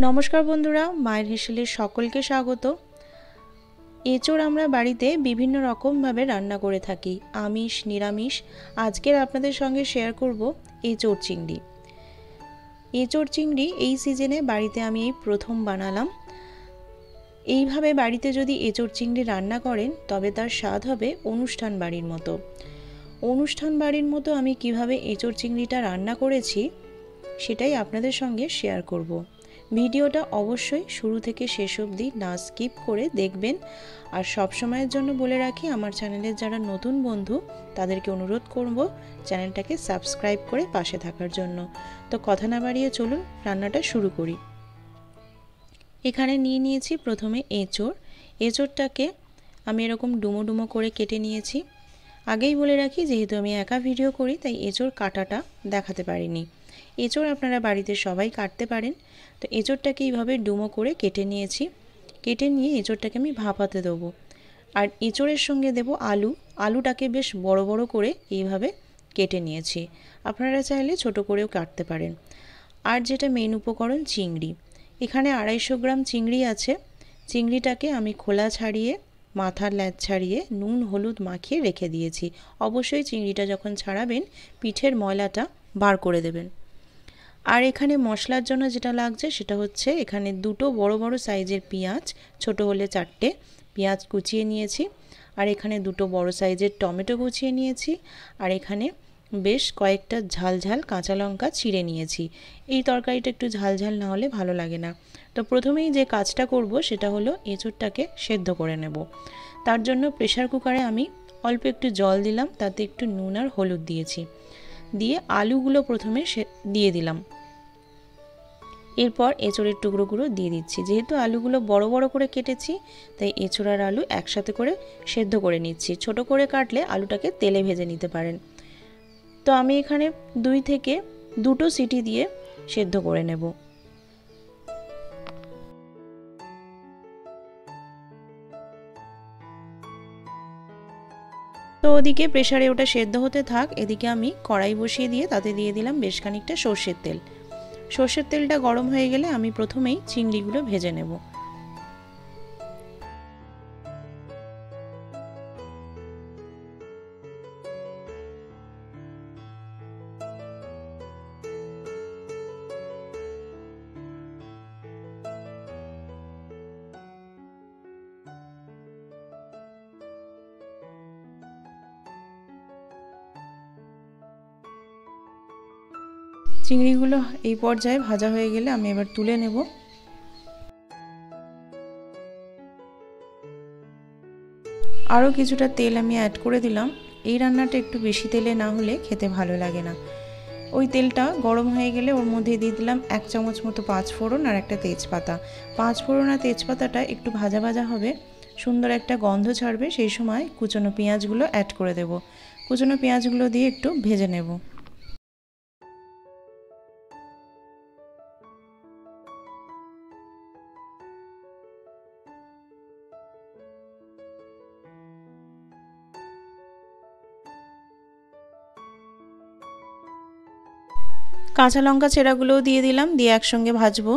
नमस्कार बंधुरा माয়ের হেসেলে সকলকে স্বাগত। এঁচোড় আমরা বাড়িতে বিভিন্ন রকম ভাবে রান্না করে থাকি, আমিষ নিরামিষ। আজকের আপনাদের সঙ্গে শেয়ার করব এঁচোড় চিংড়ি। এঁচোড় চিংড়ি এই সিজনে বাড়িতে আমি এই প্রথম বানালাম। এইভাবে বাড়িতে যদি এঁচোড় চিংড়ি রান্না করেন তবে তার স্বাদ হবে অনুষ্ঠান বাড়ির মতো। অনুষ্ঠান বাড়ির মতো আমি কিভাবে এঁচোড় চিংড়িটা রান্না করেছি সেটাই আপনাদের সঙ্গে শেয়ার করব। ভিডিওটা অবশ্যই শুরু থেকে শেষ অবধি না স্কিপ করে দেখবেন। আর সব সময়ের জন্য বলে রাখি, আমার চ্যানেলের যারা নতুন বন্ধু তাদেরকে অনুরোধ করব চ্যানেলটাকে সাবস্ক্রাইব করে পাশে থাকার জন্য। তো কথা না বাড়িয়ে চলুন রান্নাটা শুরু করি। এখানে নিয়ে নিয়েছি প্রথমে এঁচোড়। এঁচোড়টাকে আমি এরকম ডুমো ডুমো করে কেটে নিয়েছি। আগেই বলে রাখি, যেহেতু আমি একা ভিডিও করি তাই এঁচোড় কাটাটা দেখাতে পারিনি। এঁচোড় আপনারা বাড়িতে সবাই কাটতে পারেন। তো এঁচোড়টাকে এইভাবে ডুমো করে কেটে নিয়েছি। কেটে নিয়ে এঁচোড়টাকে আমি ভাপাতে দেবো। আর এঁচোড়ের সঙ্গে দেব আলু। আলুটাকে বেশ বড় বড় করে এইভাবে কেটে নিয়েছি। আপনারা চাইলে ছোট করেও কাটতে পারেন। আর যেটা মেন উপকরণ, চিংড়ি। এখানে 250 গ্রাম চিংড়ি আছে। চিংড়িটাকে আমি খোলা ছাড়িয়ে, মাথার ল্যাজ ছাড়িয়ে নুন হলুদ মাখিয়ে রেখে দিয়েছি। অবশ্যই চিংড়িটা যখন ছাড়াবেন পিঠের ময়লাটা বার করে দেবেন। আর এখানে মশলার জন্য যেটা লাগছে সেটা হচ্ছে, এখানে দুটো বড় বড় সাইজের পেঁয়াজ, ছোট হলে 4টে পেঁয়াজ কুচিয়ে নিয়েছি। আর এখানে দুটো বড় সাইজের টমেটো কুচিয়ে নিয়েছি। আর এখানে বেশ কয়েকটা ঝাল ঝাল কাঁচা লঙ্কা ছিঁড়ে নিয়েছি। এই তরকারিটা একটু ঝাল ঝাল না হলে ভালো লাগে না। তো প্রথমেই যে কাজটা করব সেটা হলো এঁচোড়টাকে সেদ্ধ করে নেব। তার জন্য প্রেসার কুকারে আমি অল্প একটু জল দিলাম, তাতে একটু নুন আর হলুদ দিয়েছি। দিয়ে আলুগুলো প্রথমে দিয়ে দিলাম। এরপর এঁচোড়ের টুকরোগুলো দিয়ে দিচ্ছি। যেহেতু আলুগুলো বড় বড় করে কেটেছি তাই এঁচোড় আর আলু একসাথে করে সেদ্ধ করে নিচ্ছি। ছোট করে কাটলে আলুটাকে তেলে ভেজে নিতে পারেন। তো আমি এখানে 2 থেকে 2টো সিটি দিয়ে সেদ্ধ করে নেব। তো ওদিকে প্রেসারে ওটা সেদ্ধ হতে থাক, এদিকে আমি কড়াই বসিয়ে দিয়ে তাতে দিয়ে দিলাম বেশ খানিকটা সর্ষের তেল। সর্ষের তেলটা গরম হয়ে গেলে আমি প্রথমেই চিংড়িগুলো ভেজে নেব। চিংড়িগুলো এই পর্যায়ে ভাজা হয়ে গেলে আমি এবার তুলে নেব। আরও কিছুটা তেল আমি অ্যাড করে দিলাম। এই রান্নাটা একটু বেশি তেলে না হলে খেতে ভালো লাগে না। ওই তেলটা গরম হয়ে গেলে ওর মধ্যে দিয়ে দিলাম 1 চামচ মতো 5 ফোড়ন আর একটা তেজপাতা। 5 ফোড়ন আর তেজপাতাটা একটু ভাজা ভাজা হবে, সুন্দর একটা গন্ধ ছাড়বে। সেই সময় কুচনো পেঁয়াজগুলো অ্যাড করে দেব। কুচনো পেঁয়াজগুলো দিয়ে একটু ভেজে নেব। কাঁচা লঙ্কা চেরাগুলোও দিয়ে দিলাম, দিয়ে একসঙ্গে ভাজবো।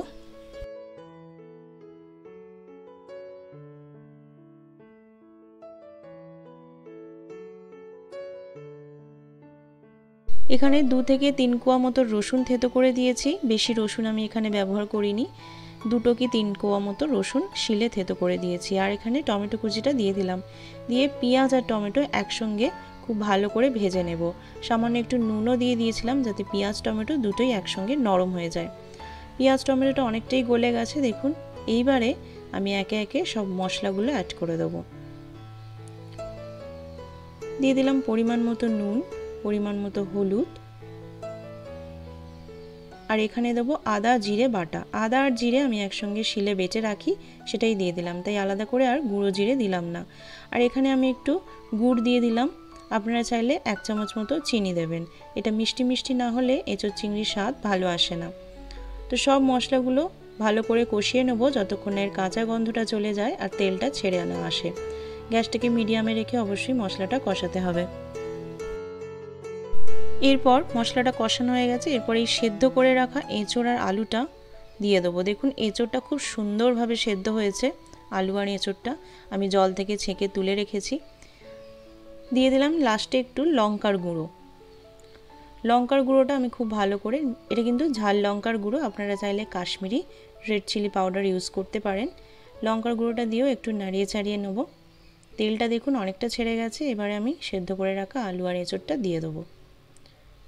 এখানে 2 থেকে 3 কোয়া মতো রসুন থেতো করে দিয়েছি। বেশি রসুন আমি এখানে ব্যবহার করিনি। 2 কি 3 কোয়া মতো রসুন শিলে থেতো করে দিয়েছি। আর এখানে টমেটো কুচিটা দিয়ে দিলাম। দিয়ে পেঁয়াজ আর টমেটো একসঙ্গে খুব ভালো করে ভেজে নেব। সামান্য একটু নুনও দিয়ে দিয়েছিলাম যাতে পেঁয়াজ টমেটো দুটোই একসঙ্গে নরম হয়ে যায়। পেঁয়াজ টমেটোটা অনেকটাই গলে গেছে দেখুন। এইবারে আমি একে একে সব মশলাগুলো অ্যাড করে দেবো। দিয়ে দিলাম পরিমাণ মতো নুন, পরিমাণ মতো হলুদ। আর এখানে দেবো আদা জিরে বাটা। আদা আর জিরে আমি একসঙ্গে শিলে বেটে রাখি, সেটাই দিয়ে দিলাম, তাই আলাদা করে আর গুঁড়ো জিরে দিলাম না। আর এখানে আমি একটু গুড় দিয়ে দিলাম। আপনারা চাইলে 1 চামচ মতো চিনি দেবেন। এটা মিষ্টি মিষ্টি না হলে এঁচোড় চিংড়ির স্বাদ ভালো আসে না। তো সব মশলাগুলো ভালো করে কষিয়ে নেব যতক্ষণ এর কাঁচা গন্ধটা চলে যায় আর তেলটা ছেড়ে না আসে। গ্যাসটাকে মিডিয়ামে রেখে অবশ্যই মশলাটা কষাতে হবে। এরপর মশলাটা কষানো হয়ে গেছে। এরপর এই সেদ্ধ করে রাখা এঁচোড় আর আলুটা দিয়ে দেবো। দেখুন এঁচোড়টা খুব সুন্দরভাবে সেদ্ধ হয়েছে। আলু আর এঁচোড়টা আমি জল থেকে ছেঁকে তুলে রেখেছি। দিয়ে দিলাম লাস্টে একটু লঙ্কার গুঁড়ো। লঙ্কার গুঁড়োটা আমি খুব ভালো করে, এটা কিন্তু ঝাল লঙ্কার গুঁড়ো, আপনারা চাইলে Kashmiri red chilli powder use করতে পারেন। লঙ্কার গুঁড়োটা দিয়েও একটু নাড়িয়ে চাড়িয়ে নেব। তেলটা দেখুন অনেকটা ছেড়ে গেছে। এবারে আমি সেদ্ধ করে রাখা আলু আর এঁচোড়টা দিয়ে দেবো।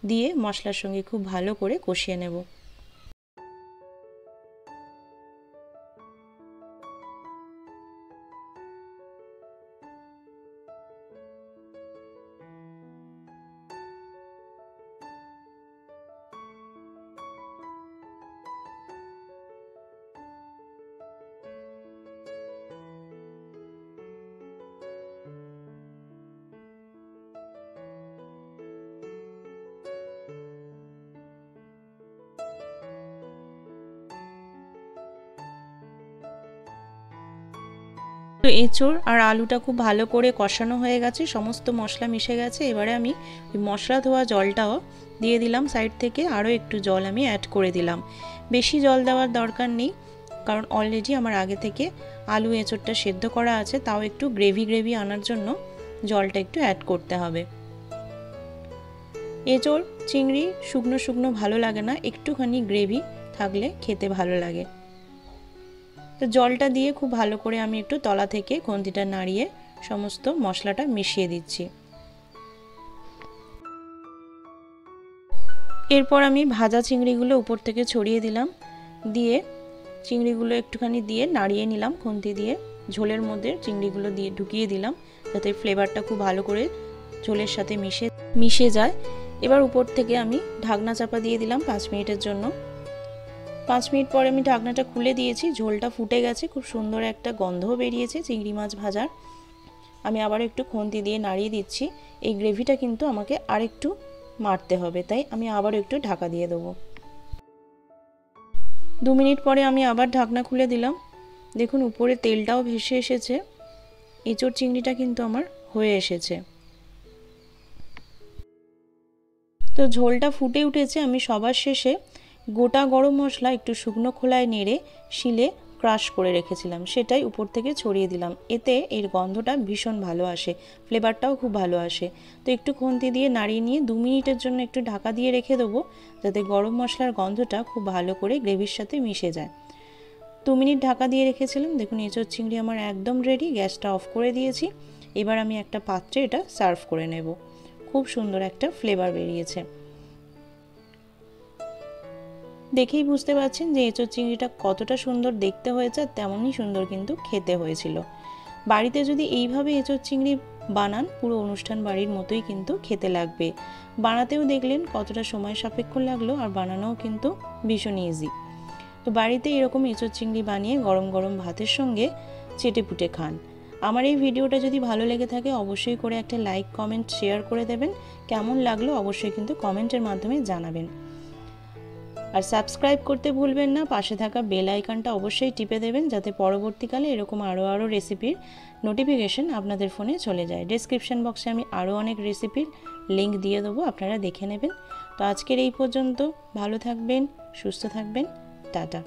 দিয়ে মশলার সঙ্গে খুব ভালো করে কষিয়ে নেব। তো এঁচোড় আর আলুটা খুব ভালো করে কষানো হয়ে গেছে, সমস্ত মশলা মিশে গেছে। এবারে আমি ওই মশলা ধোয়া জলটাও দিয়ে দিলাম সাইড থেকে, আরও একটু জল আমি অ্যাড করে দিলাম। বেশি জল দেওয়ার দরকার নেই, কারণ অলরেডি আমার আগে থেকে আলু এঁচোড়টা সেদ্ধ করা আছে। তাও একটু গ্রেভি গ্রেভি আনার জন্য জলটা একটু অ্যাড করতে হবে। এঁচোড় চিংড়ি শুকনো শুকনো ভালো লাগে না, একটুখানি গ্রেভি থাকলে খেতে ভালো লাগে। তো জলটা দিয়ে খুব ভালো করে আমি একটু তলা থেকে খুন্তিটা নাড়িয়ে সমস্ত মশলাটা মিশিয়ে দিচ্ছি। এরপর আমি ভাজা চিংড়িগুলো উপর থেকে ছড়িয়ে দিলাম, দিয়ে চিংড়িগুলো একটুখানি দিয়ে নাড়িয়ে নিলাম খুন্তি দিয়ে। ঝোলের মধ্যে চিংড়িগুলো দিয়ে ঢুকিয়ে দিলাম যাতে ফ্লেভারটা খুব ভালো করে ঝোলের সাথে মিশে যায়। এবার উপর থেকে আমি ঢাকনা চাপা দিয়ে দিলাম 5 মিনিটের জন্য। 5 মিনিট পরে আমি ঢাকনাটা খুলে দিয়েছি। ঝোলটা ফুটে গেছে, খুব সুন্দর একটা গন্ধও বেরিয়েছে চিংড়ি মাছ ভাজার। আমি আবার একটু খুন্তি দিয়ে নাড়িয়ে দিচ্ছি। এই গ্রেভিটা কিন্তু আমাকে আরেকটু মারতে হবে, তাই আমি আবার একটু ঢাকা দিয়ে দেবো। 2 মিনিট পরে আমি আবার ঢাকনা খুলে দিলাম। দেখুন উপরে তেলটাও ভেসে এসেছে। এঁচোড় চিংড়িটা কিন্তু আমার হয়ে এসেছে। তো ঝোলটা ফুটে উঠেছে। আমি সবার শেষে গোটা গরম মশলা একটু শুকনো খোলায় নেড়ে শিলে ক্রাশ করে রেখেছিলাম, সেটাই উপর থেকে ছড়িয়ে দিলাম। এতে এর গন্ধটা ভীষণ ভালো আসে, ফ্লেভারটাও খুব ভালো আসে। তো একটু খুন্তি দিয়ে নাড়িয়ে নিয়ে 2 মিনিটের জন্য একটু ঢাকা দিয়ে রেখে দেবো, যাতে গরম মশলার গন্ধটা খুব ভালো করে গ্রেভির সাথে মিশে যায়। 2 মিনিট ঢাকা দিয়ে রেখেছিলাম। দেখুন এঁচোড় চিংড়ি আমার একদম রেডি। গ্যাসটা অফ করে দিয়েছি। এবার আমি একটা পাত্রে এটা সার্ভ করে নেব। খুব সুন্দর একটা ফ্লেভার বেরিয়েছে। দেখেই বুঝতে পারছেন যে এঁচোড় চিংড়িটা কতটা সুন্দর দেখতে হয়েছে, আর তেমনই সুন্দর কিন্তু খেতে হয়েছিল। বাড়িতে যদি এইভাবে এঁচোড় চিংড়ি বানান, পুরো অনুষ্ঠান বাড়ির মতোই কিন্তু খেতে লাগবে। বানাতেও দেখলেন কতটা সময় সাপেক্ষ লাগলো, আর বানানোও কিন্তু ভীষণ ইজি। তো বাড়িতে এরকম এঁচোড় চিংড়ি বানিয়ে গরম গরম ভাতের সঙ্গে চেটেপুটে খান। আমার এই ভিডিওটা যদি ভালো লেগে থাকে অবশ্যই করে একটা লাইক, কমেন্ট, শেয়ার করে দেবেন। কেমন লাগলো অবশ্যই কিন্তু কমেন্টের মাধ্যমে জানাবেন। আর সাবস্ক্রাইব করতে ভুলবেন না। পাশে থাকা বেল আইকনটা অবশ্যই টিপে দেবেন, যাতে পরবর্তীকালে এরকম আরও রেসিপির নোটিফিকেশন আপনাদের ফোনে চলে যায়। ডেসক্রিপশন বক্সে আমি আরও অনেক রেসিপির লিঙ্ক দিয়ে দেবো, আপনারা দেখে নেবেন। তো আজকের এই পর্যন্ত। ভালো থাকবেন, সুস্থ থাকবেন, টাটা।